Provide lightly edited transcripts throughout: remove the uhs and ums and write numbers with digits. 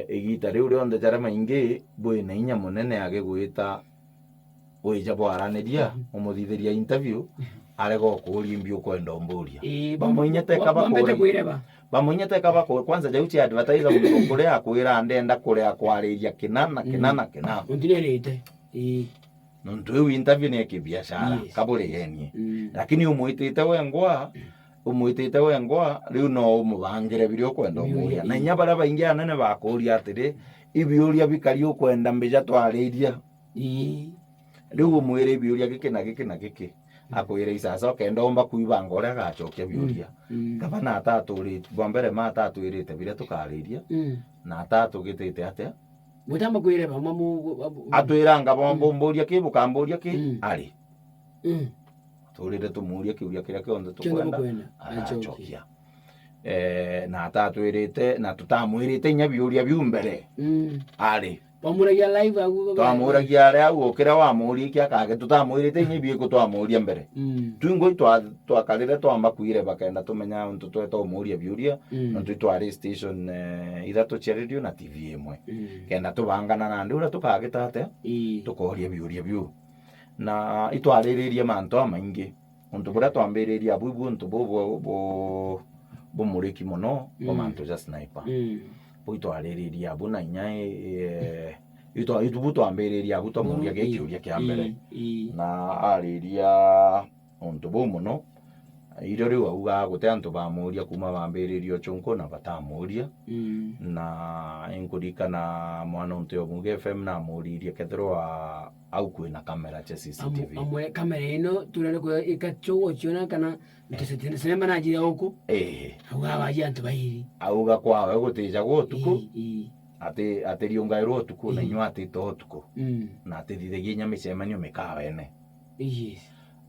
igita riu rionthe jara maingi bwina inya munene age gwita wija bwaraniria umuthithiria interview arega okuria imbi ukwenda umburia bamuinyeteka bakure kwanza jauchi advertiser muntu kuria akwira ndenda kuria kwariria kinana undirerete nontu iu interview ni kibiashara kaburi yenie lakini umwitite wengwa riu no umubangire biri ukwenda umuria na inya bara baingi anene bakuria atiri ibiuria bikari ukwenda mbija twariria riu umwire ibiuria giki na giki akwire isasa kenda omba kuibanga uria gachokia biuria gavana atatu bwa mbere matatu irite bire tukariria na atatu gitite atia mutamba kwire bamwe atwiranga bomboria kibukamboria ki ari turire tumuria kiuria kiria kionthe tukwenda achokia na atatu irite na tutamwirite inya biuria biu mbere ari bamuragia live agu twamuragia aria au okira wa muri kia kage tutamwirite inya biiko twamuria mbere twingo twakarire twamba kuire bakenda tumenya untu tweta umuria biuria ntu twari station ithatu cia radio na TV imwe kenda tubangana na ndu ura tukagita atia tukoria biuria biu na itwariririe mantu amaingi untu buria twambiriria bubu untu bo muriki muno bo mantu ja sniper itwaririria abu na inya itu twambiriria abu twamuria gikiuria kia mbere na ariria untu bu muno iro riu auga gute antu bamuria kuma bambiririo chunko na batamuria na inkurikana mwana untu omuge FM na muririe kethirwa au kwina kamera cha CCTV amwe kamera ino turare ko ikachogo chiona kana tusitene sinema na jira huko auga baje antu bairi auga kwawe gutija gutuku ate riungairwo utuku na inywa ate to utuku na ate thithagia nya micemanio mikawene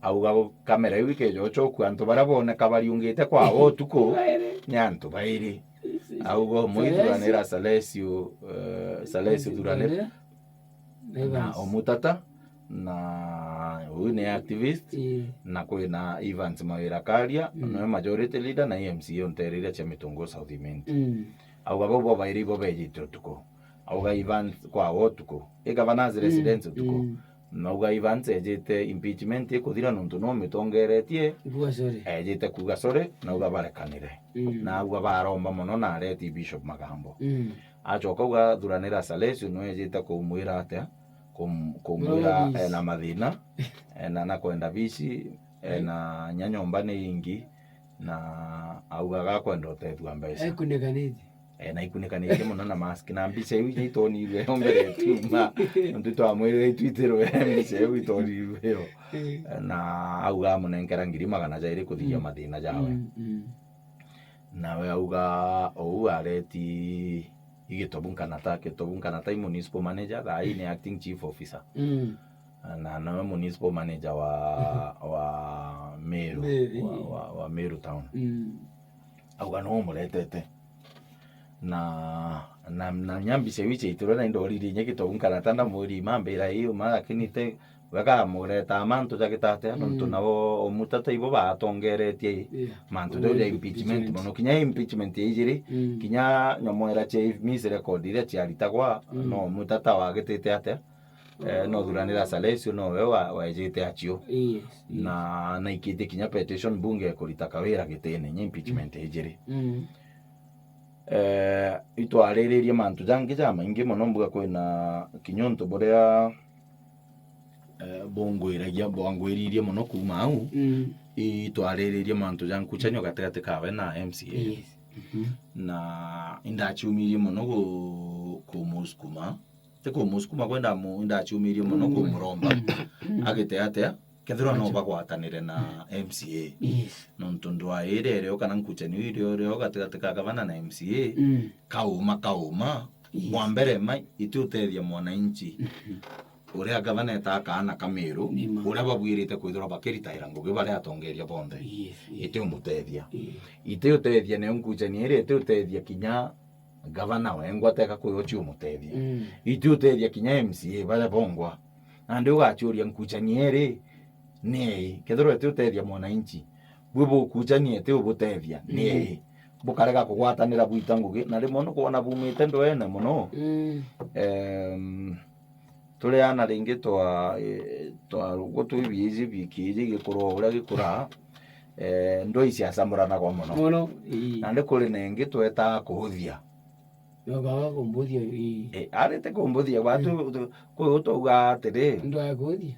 auga kamera iu ikejo choku antu bara boneka bariungite kwa utuku nyantu bairi auga muithuranira Salesio thuranira na omutata na huyu ni activist na kwina Evans Mawira Karia no majority leader na MCA onterire cha Mitungo South Imend auga bobo bairi bobo ejito tuko auga Evans kwa wotuko gavana's residence tuko nauga Evans ejite impeachment ikuthira nuntu no mitongeretie ejite kuga sore nauga barekanire na auga baromba muno na areti Bishop Magambo achoka uga thuranira Salesio no ejite kumwira atia kumwira na mathina na kwenda bici na nyanyomba ni ingi na auga gakwenda utethua mbeca ekunekanite na ikunekanite muno na mask na mbica iu itoniwe ombere tuma ndu twamwire twitiro mbica iu itoniwe na auga munenkera 200,000 kuthia mathina jawe nawe auga ou areti igitobunkana municipal manager thai ni acting chief officer na nawe municipal manager wa Meru wa Meru town auga no muretete na nyambise wiche itoro na indoriri nye gitobunkana tanda muri mambira hiyo makinite waka mureta mantu jagitate nontu nabo omutata ibo batongeretie mantu de impeachment mono kinya impeachment ijiri kinya nyomoera che mis record ile chiaritagwa no mutata wagitete ate no thuranira Salesio no we wajite achio na ikite kinya petition bunge kulitaka wira gitene nya impeachment ijiri itwariririe mantu jangi jama ingi mono mbuga kwina kinyonto borea bongwiririe muno kuma au itwariririe mantu jankuchanyo gatagati kawe na MCA na indachumirie muno kumusukuma tekumusukuma kwenda indachumirie muno kumuromba agite atia kethira no bagwatanire na MCA nontu ndwa ire kana nkuchanyo ire gatagati ka gavana na MCA kauma mwambere mai itutethia mwananchi uria gavana etakana Kamiru uria babwirite kwithira bakiritaira ngugi baria atongeria bonthe ite umutethia ite utethia ne nkuchani ite utethia kinya gavana wengwa teka kuyochi umutethia ite utethia kinya MCA baria bongwa na ndio gachuria nkuchani nei kethiro ite utethia mwananchi bwibo kuchani ite ubutethia nei bukarega kugwatanira bwita ngugi na rimwe no kuona bumite ndwene muno tuli ana ringi twa gutu ibizi bikiji gikuro uria gikura ndo ici acamurana kwa muno na ndi kuri nengi tweta kuhuthia yoga kumbuthia arete kumbuthia watu kwa utoga atiri ndo ya kuhuthia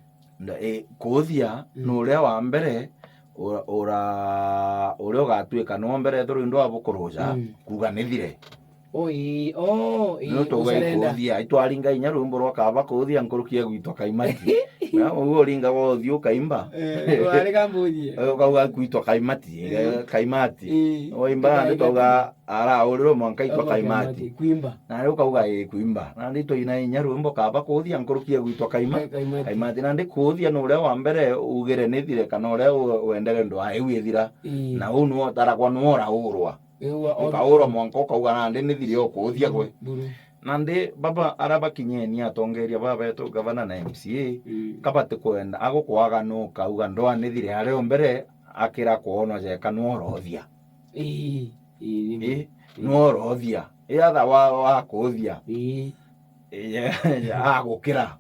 kuhuthia no uria wa mbere uria ugatuika no mbere thuru ndo abukuruja kuga nithire no tugaikuthia itwaringa inya rumbo rwa kaba kuthia nkurukia gwitwa kaimati na ugo ringa wothi ukaimba warega mbuthia ukauga gwitwa kaimati oimba ndi toga ara uriro mwanka itwa kaimati kuimba na ukauga kuimba na ndi to ina inya rumbo kaba kuthia nkurukia gwitwa kaimati na ndi kuthia no uria wa mbere ugire nithire kana uria wendere ndo ai withira na unu tarakwa no ora urwa ukaura mwanka ukauga na ndi nithire okuthia gwe na ndi baba araba kinyeni atongeria baba eto gavana na MCA kabate kwenda agukwaga no kauga ndo nithire areo mbere akira kuona je kanorothia norothia yatha wa kuthia agukira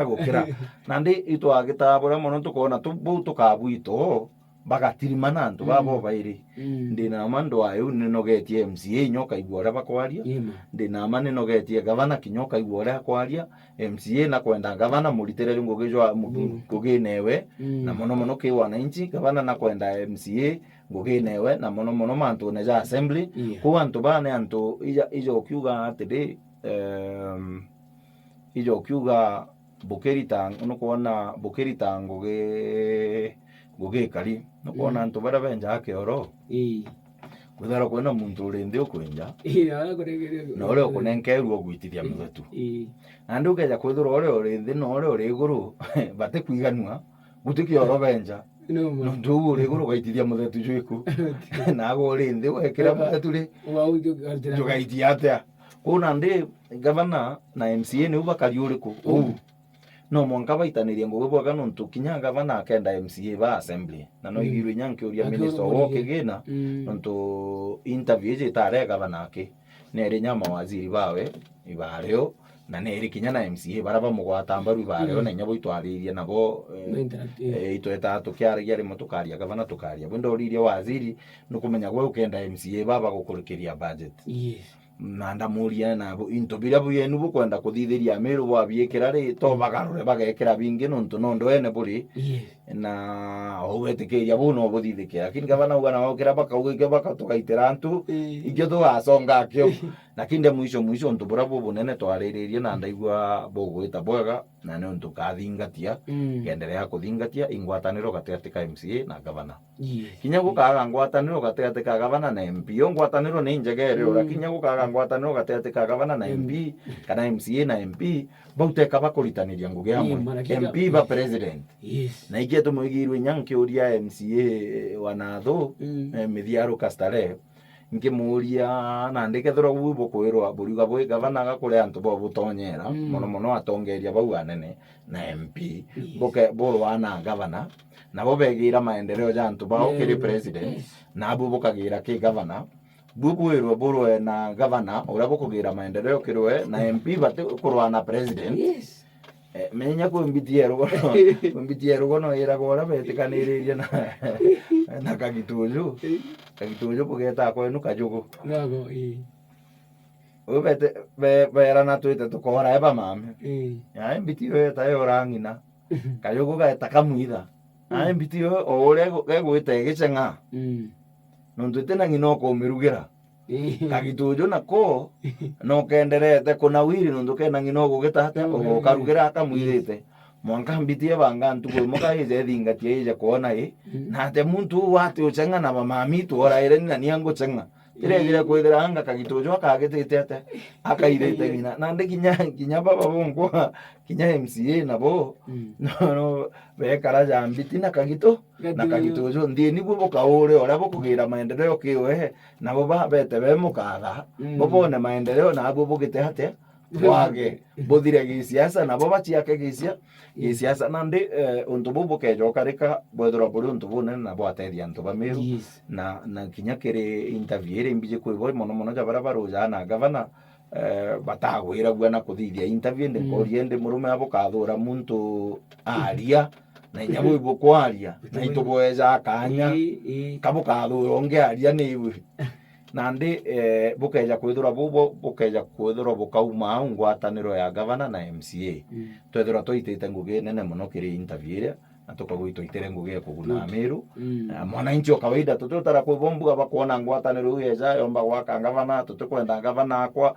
agukira na ndi itwagitabura muno tukona tubu tukabwito bagatirimana antu babo bairi ndina mando ayu ninogetie MCA nyoka igwora bakwaria ndina mane nogetie gavana kinyoka igwora kwaria MCA na kwenda gavana muritere ngogejwa nguginewe na mono ke wananchi gavana na kwenda MCA nguginewe na mono mantu neja assembly ku antu bane antu ijo kiuga atede ijo kiuga bukerita unokuona bukerita ngugi kali no kuona antu bara benja akeoro kuthara kwena muntu urindi ukwenja na ore ukunenkeru ogwitithia muthetu na ndu keja kwithura ore urindi no ore uri iguru bate kwiganua gutiki oro benja no ndu uri iguru gaitithia muthetu jwiku na go urindi wekira muthetu ri jugaitia atia kuna ndi gavana na MCA ni ubakari uriku no mwanka baitaniria ngugi bwaga no ntukinya gavana akenda MCA ba assembly na no igirwe nyanke uria minister wo kigina ntu interview je tare gavana ake nere nyama waziri bawe ibareo na nere kinya na MCA baraba mugwata mbaru ibareo na nyabo itwariria nabo itweta tukiaragia ri mutukaria gavana tukaria bwendo riria waziri no kumenya gwe ukenda MCA baba gukurikiria budget na ndamuria na into biria buyenu bukwenda kuthithiria miru bwa biekera ri to bagarure bagekera bingi nontu nondo ene buri na ogetikiria buno buthithikira lakini gavana ugana wakira bakauga bakatugaitira antu igyo tugasonga akyo lakini mwisho ntubura bubu nene twariririe na ndaigwa bugwita bwega na ne ntu kathingatia genderea kuthingatia ingwataniro gatete ka MCA na gavana kinya gukaga ngwataniro gatete ka gavana na MP ngwataniro ni njegere lakini gukaga ngwataniro gatete ka gavana na MP kana MCA na MP bauteka bakuritaniria ngugi hamwe MP ba president na igie tumwigirwe nyanke uria MCA wanathu mithiaru kastare nkimuria na ndikethira gubo kwirwa buriga bwe gavana gakure antu bo butonyera mono atongeria bau anene na MP boke borwa na gavana na bo begira maendeleo ya antu bao kiri president na abo bokagira ki gavana bubwirwa borwe na gavana ura bokugira maendeleo kirwe na MP bate kurwa na president menya ko mbitiero gono era gora betikaniriria na kagituju bugeta ko enu kajugo nago ubete bera na tuite tukora eba mame ya mbitio ta yorangina kajugo ga takamuitha na mbitio ore gwite gichenga nontu tena ngino ko mirugira kagitujo nako no kenderete kuna wiri nontu kena ngino gugitata o karugira akamwirite mwanka mbitie banga ntugo moka ije thingatie ije kuona na te muntu wate uchenga na mami tu ora ire na niango chenga ire kwithira anga kagitujo akagitite ate akairite ngina na ndi kinya baba bongo kinya MCA nabo no bekara ja mbiti na kagitujo ndi ni buboka ore ora bokugira maendeleo kiwe nabo ba bete be mukaga bobone maendeleo na abo bogite ate wage bothire gisiasa na bo bachiake gisiasa nandi untu bu bukejoka rika bwethora buri untu bunene na bwatethia antu bamiru na kinya kiri interview iri mbije kwigwa mono jabara baruja na gavana batagwira bwana kuthithia interview ndi korie ndi murume abo kathura muntu aria na nyabu ibo kwaria na itubweza kanya kabukathura onge aria ni ibu nandi bukeja kwithura bubo bukeja kwithura bukauma ngwataniro ya gavana na MCA twethura twaitite ngugi nene muno kiri interview iria na tukagwitwo itere ngugi ya kuguna Meru mwananchi wa kawaida tututara kwibombuga bakuona ngwataniro yeja yomba gwaka gavana tutukwenda gavana akwa